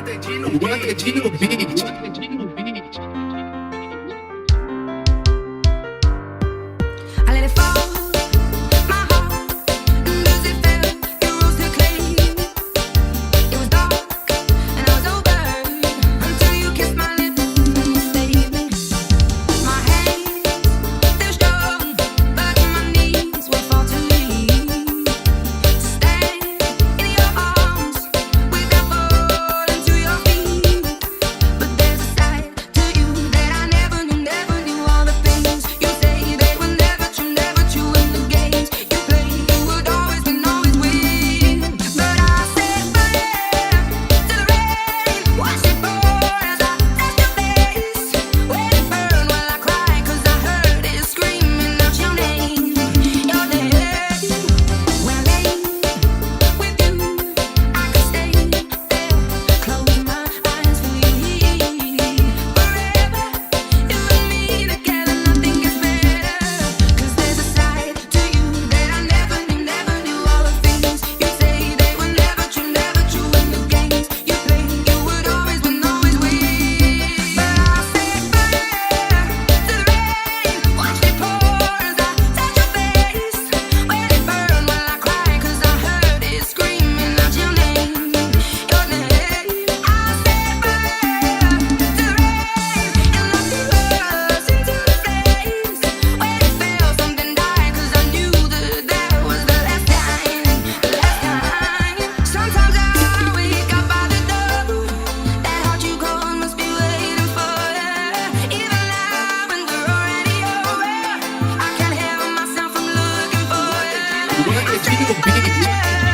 I let it fall, my heart, and as it fell, you rose to claim. It was dark, and I was over until you kissed my lips and stayed me. My hands, they're strong, but my knees will fall too weak to stand in your arms without falling to your feet. But there's a side to you that I never knew. All the things you say, they were never true, and the games you play, you would always win, always win. But I set fire to the rain, watched it pour as I touched your face. Let it burn while I cry, 'cause I heard it screaming out your name, your name. When I lay with you, I could stay there, close my eyes for you forever. You and me together, nothing gets better. 'Cause there's a side to you that I never knew. All the things you say, they were never true, and the games you play, you would always win, always win. But I set fire to the rain, watched it pour as I touched your face. Let it burn while I cry, 'cause I heard it screaming out your name, your name. I set fire to the rain and looked us into the flames. When it fell, something died, 'cause I knew that was the last time, the last time. Sometimes I wake up by the door, that heart you called must be waiting for you. Even now when we're already over, I can't help myself from looking for you. I set fire